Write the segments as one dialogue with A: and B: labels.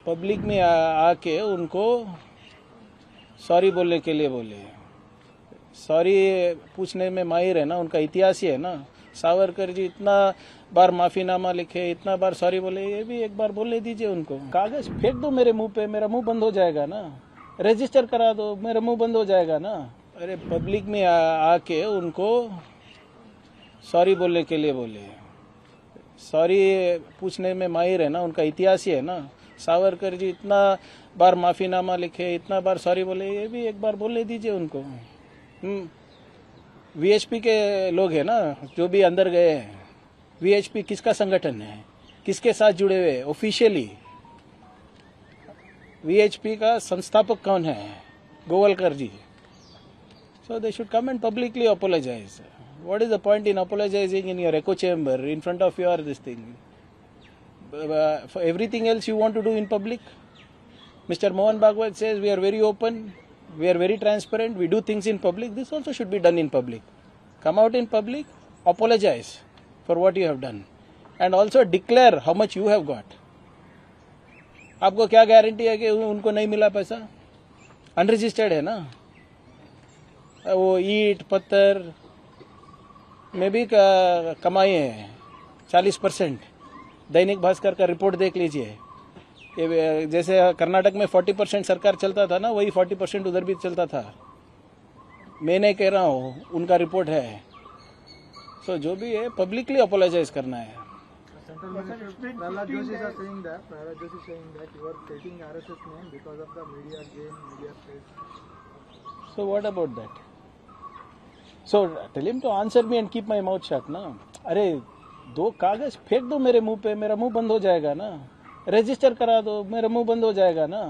A: Public में आके उनको सॉरी बोलने के लिए बोले। सॉरी पूछने में माहिर है ना, उनका इतिहास ही है ना। सावरकर जी इतना बार माफीनामा लिखे, इतना बार सॉरी बोले, ये भी एक बार बोलने दीजिए उनको। कागज फेंक दो मेरे मुंह पे, मेरा मुंह बंद हो जाएगा ना। रजिस्टर करा दो, मेरा मुंह बंद हो जाएगा ना। अरे पब्लिक में आके उनको सॉरी बोलने के लिए बोले। सॉरी पूछने में माहिर है ना, उनका इतिहास ही है ना। सावरकर जी इतना बार माफीनामा लिखे, इतना बार सॉरी बोले, ये भी एक बार बोलने दीजिए उनको। वीएचपी के लोग हैं ना जो भी अंदर गए हैं। वीएचपी किसका संगठन है, किसके साथ जुड़े हुए ऑफिशियली? वीएचपी का संस्थापक कौन है? Golwalkar ji. So they should come and publicly apologise. What is the point in apologizing in your echo chamber in front of your this thing? For everything else you want to do in public? Mr. Mohan Bhagwat says we are very open, we are very transparent, we do things in public. This also should be done in public. Come out in public, apologize for what you have done and also declare how much you have got. आपको क्या guarantee है कि उनको नहीं मिला पैसा? Unregistered है ना वो। ईंट पत्थर में भी कमाई है 40%। दैनिक भास्कर का रिपोर्ट देख लीजिए। जैसे कर्नाटक में 40% सरकार चलता था ना, वही 40% उधर भी चलता था। मैं नहीं कह रहा हूँ, उनका रिपोर्ट है। सो जो भी है पब्लिकली अपोलोजाइज करना है।
B: Central Minister Prahlad Joshi is saying that you are taking RSS name because of the media gain, media space.
A: So what about that? So tell him to answer me and keep my mouth shut ना। अरे दो कागज फेंक दो मेरे मुंह पे, मेरा मुंह बंद हो जाएगा ना। रजिस्टर करा दो, मेरा मुंह बंद हो जाएगा ना।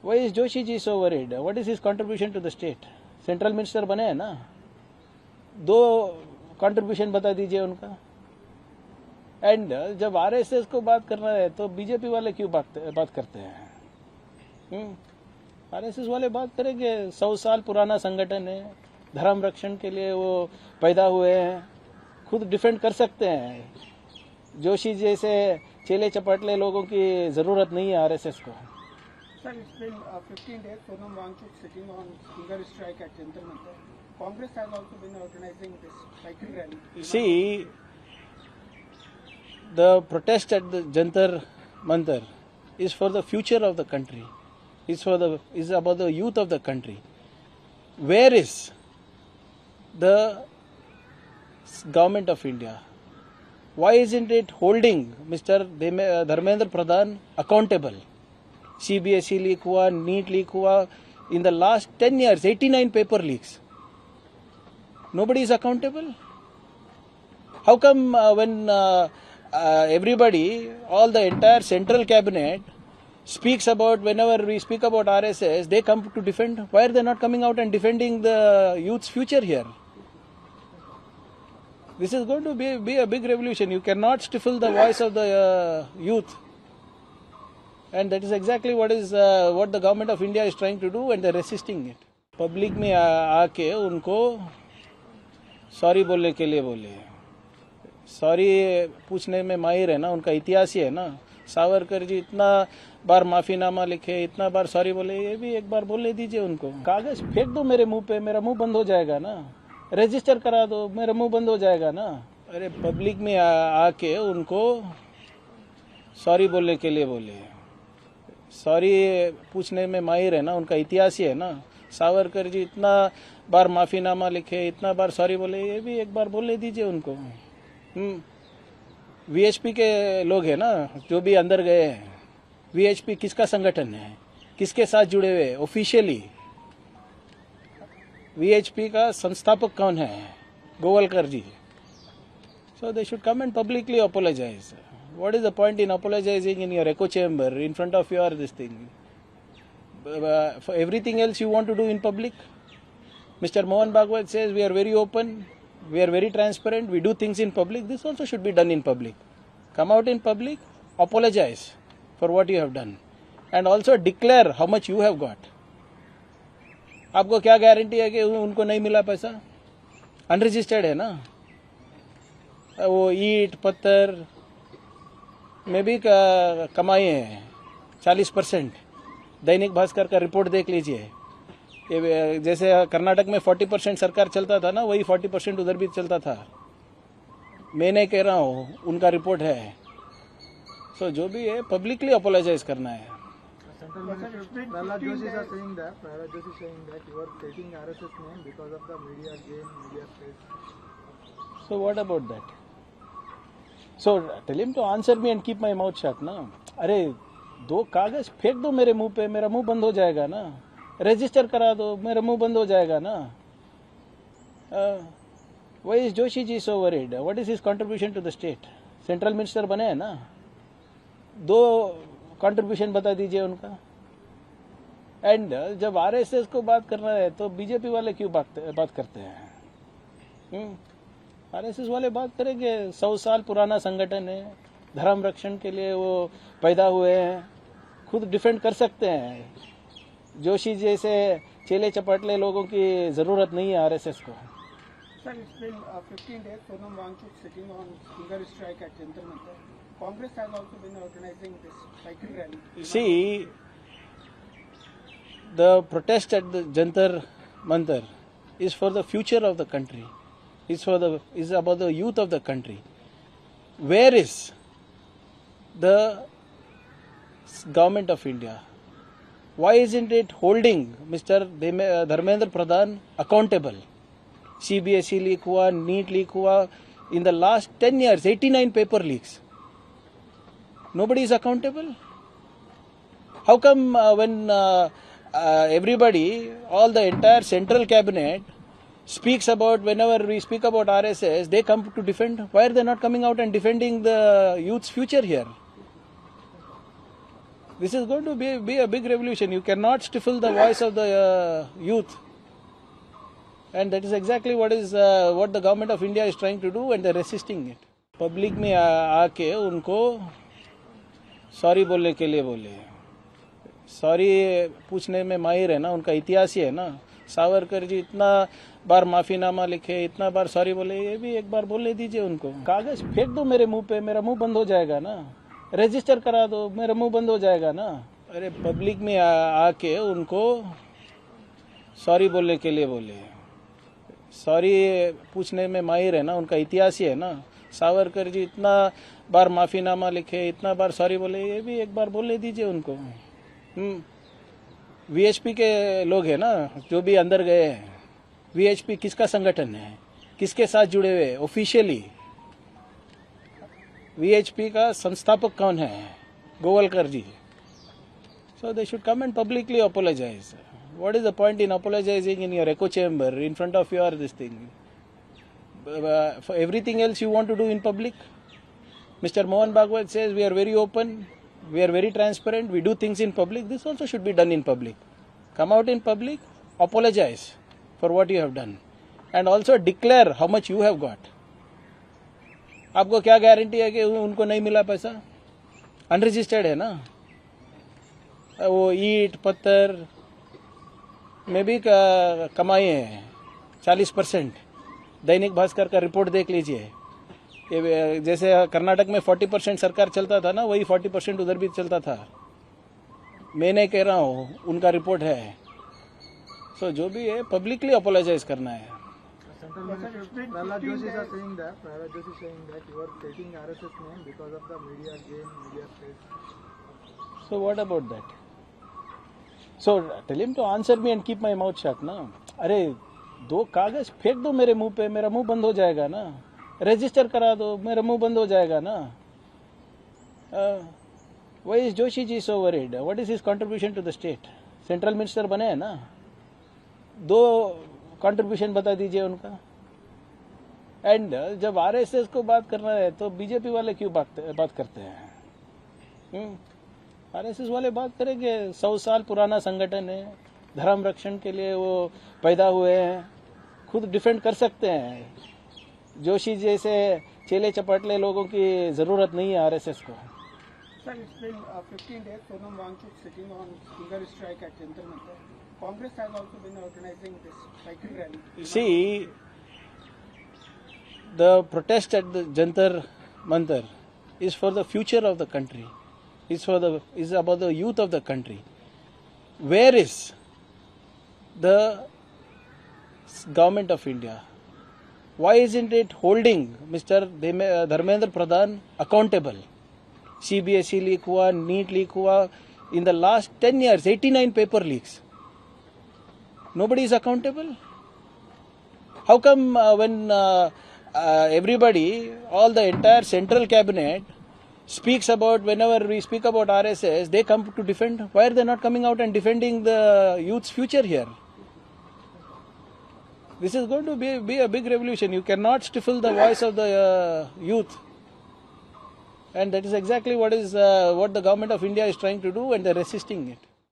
A: Why is Joshi ji so worried? What is his contribution to the state? Central minister बने हैं ना, दो कंट्रीब्यूशन बता दीजिए उनका। एंड जब आरएसएस को बात करना है तो बीजेपी वाले क्यों बात करते हैं? आरएसएस वाले बात करेंगे, 100 साल पुराना संगठन है, धर्म रक्षण के लिए वो पैदा हुए हैं, खुद डिफेंड कर सकते हैं। जोशी जैसे चेले चपाटले लोगों की जरूरत नहीं है आरएसएस को।
B: Sir, it's been 15 days. Sonam Wangchuk sitting on hunger strike at Jantar Mantar. Congress has also been organizing this cycle rally.
A: See, the protest at the Jantar Mantar is for the future of the country. Is about the youth of the country. Where is the government of India? Why isn't it holding Mr. Dharmendra Pradhan accountable? CBSE leak हुआ, NEET leak हुआ. In the last 10 years, 89 paper leaks. Nobody is accountable. How come when everybody, all the entire central cabinet speaks about, whenever we speak about RSS, they come to defend? Why are they not coming out and defending the youth's future here? This is going to be a big revolution. You cannot stifle the voice of the youth. And that is exactly what the government of India is trying to do, and they are resisting it. Public में आके उनको sorry बोलने के लिए बोले। Sorry पूछने में माहिर है ना, उनका इतिहास ही है ना। सावरकर जी इतना बार माफीनामा लिखे, इतना बार सॉरी बोले, ये भी एक बार बोलने दीजिए उनको। कागज फेंक दो मेरे मुंह पे, मेरा मुंह बंद हो जाएगा ना। रजिस्टर करा दो, मेरा मुंह बंद हो जाएगा ना। अरे पब्लिक में आके उनको सॉरी बोलने के लिए बोले। सॉरी पूछने में माहिर है ना, उनका इतिहास ही है ना। सावरकर जी इतना बार माफीनामा लिखे, इतना बार सॉरी बोले, ये भी एक बार बोलने दीजिए उनको। वीएचपी के लोग हैं ना जो भी अंदर गए हैं। वीएचपी किसका संगठन है, किसके साथ जुड़े हुए ऑफिशियली? वीएचपी का संस्थापक कौन है? Golwalkar ji. So they should come and publicly apologise. What is the point in apologizing in your echo chamber in front of your this thing? For everything else you want to do in public? Mr. Mohan Bhagwat says we are very open, we are very transparent, we do things in public. This also should be done in public. Come out in public, apologize for what you have done and also declare how much you have got. आपको क्या guarantee है कि उनको नहीं मिला पैसा? Unregistered है ना वो। ईंट पत्थर में भी कमाई है 40%। दैनिक भास्कर का रिपोर्ट देख लीजिए। ये जैसे कर्नाटक में 40% सरकार चलता था ना, वही 40% उधर भी चलता था। मैं नहीं कह रहा हूँ, उनका रिपोर्ट है। सो जो भी है पब्लिकली अपोलोजाइज करना है।
B: Central Minister Prahlad Joshi is saying that you are taking RSS name because of the media gain, media space.
A: So what about that? So tell him to answer me and keep my mouth shut ना। अरे 2 कागज फेंक दो मेरे मुंह पे, मेरा मुंह बंद हो जाएगा ना। रजिस्टर करा दो, मेरा मुंह बंद हो जाएगा ना। Why is Joshi ji so worried? What is his contribution to the state? Central minister बने हैं ना, 2 कंट्रीब्यूशन बता दीजिए उनका। एंड जब आरएसएस को बात करना है तो बीजेपी वाले क्यों बात करते हैं? आरएसएस वाले बात करेंगे, 100 साल पुराना संगठन है, धर्म रक्षण के लिए वो पैदा हुए हैं, खुद डिफेंड कर सकते हैं। जोशी जैसे चेले चपाटले लोगों की जरूरत नहीं है आरएसएस को।
C: Sir, it's been 15 days. Sonam Wangchuk sitting on hunger strike at Jantar Mantar. Congress has also been organizing this cycle rally.
A: See, the protest at the Jantar Mantar is for the future of the country. Is about the youth of the country. Where is the government of India? Why isn't it holding Mr. Dharmendra Pradhan accountable? CBSE leak हुआ, NEET leak हुआ, in the last 10 years 89 paper leaks. Nobody is accountable. How come when everybody, all the entire central cabinet speaks about, whenever we speak about RSS, they come to defend? Why are they not coming out and defending the youth's future here? This is going to be a big revolution. You cannot stifle the voice of the youth. And that is exactly what the government of India is trying to do, and they are resisting it. Public में आके उनको sorry बोलने के लिए बोले। Sorry पूछने में माहिर है ना, उनका इतिहास ही है ना। सावरकर जी इतना बार माफीनामा लिखे, इतना बार सॉरी बोले, ये भी एक बार बोलने दीजिए उनको। कागज फेंक दो मेरे मुंह पे, मेरा मुंह बंद हो जाएगा ना। रजिस्टर करा दो, मेरा मुंह बंद हो जाएगा ना। अरे पब्लिक में आके उनको सॉरी बोलने के लिए बोले। सॉरी पूछने में माहिर है ना, उनका इतिहास ही है ना। सावरकर जी इतना बार माफीनामा लिखे, इतना बार सॉरी बोले, ये भी एक बार बोलने दीजिए उनको। वीएचपी के लोग हैं ना जो भी अंदर गए हैं। वीएचपी किसका संगठन है, किसके साथ जुड़े हुए ऑफिशियली? वीएचपी का संस्थापक कौन है? Golwalkar ji. So they should come and publicly apologise. What is the point in apologizing in your echo chamber in front of your this thing? For everything else you want to do in public? Mr. Mohan Bhagwat says we are very open, we are very transparent, we do things in public. This also should be done in public. Come out in public, apologize for what you have done, and also declare how much you have got. आपको क्या guarantee है कि उनको नहीं मिला पैसा? Unregistered है ना वो। ईट पत्थर में भी कमाई है 40%। दैनिक भास्कर का रिपोर्ट देख लीजिए। ये जैसे कर्नाटक में 40% सरकार चलता था ना, वही 40% उधर भी चलता था। मैं नहीं कह रहा हूँ, उनका रिपोर्ट है। सो जो भी है पब्लिकली अपोलोजाइज करना है।
B: Central Minister Prahlad Joshi is saying that you are taking RSS name because of the media gain, media space.
A: So what about that? So tell him to answer me and keep my mouth shut ना। अरे 2 कागज फेंक दो मेरे मुंह पे, मेरा मुंह बंद हो जाएगा ना। रजिस्टर करा दो, मेरा मुंह बंद हो जाएगा ना। Why is Joshi ji so worried? What is his contribution to the state? Central minister बने हैं ना, 2 कंट्रीब्यूशन बता दीजिए उनका। एंड जब आरएसएस को बात करना है तो बीजेपी वाले क्यों बात करते हैं? आरएसएस वाले बात करेंगे, 100 साल पुराना संगठन है, धर्म रक्षण के लिए वो पैदा हुए हैं, खुद डिफेंड कर सकते हैं। जोशी जैसे चेले चपाटले लोगों की जरूरत नहीं है आरएसएस को।
C: Sir, it's been 15 days. Sonam Wangchuk sitting on hunger strike at Jantar Mantar. Congress has also been organizing this cycle rally.
A: See, the protest at the Jantar Mantar is for the future of the country. Is about the youth of the country. Where is the government of India? Why isn't it holding Mr. Dharmendra Pradhan accountable? CBSE leak hua, NEET leak hua. In the last 10 years, 89 paper leaks. Nobody is accountable. How come when everybody, all the entire central cabinet speaks about, whenever we speak about RSS, they come to defend? Why are they not coming out and defending the youth's future here? This is going to be a big revolution. You cannot stifle the voice of the youth. And that is exactly what the government of India is trying to do, and they are resisting it.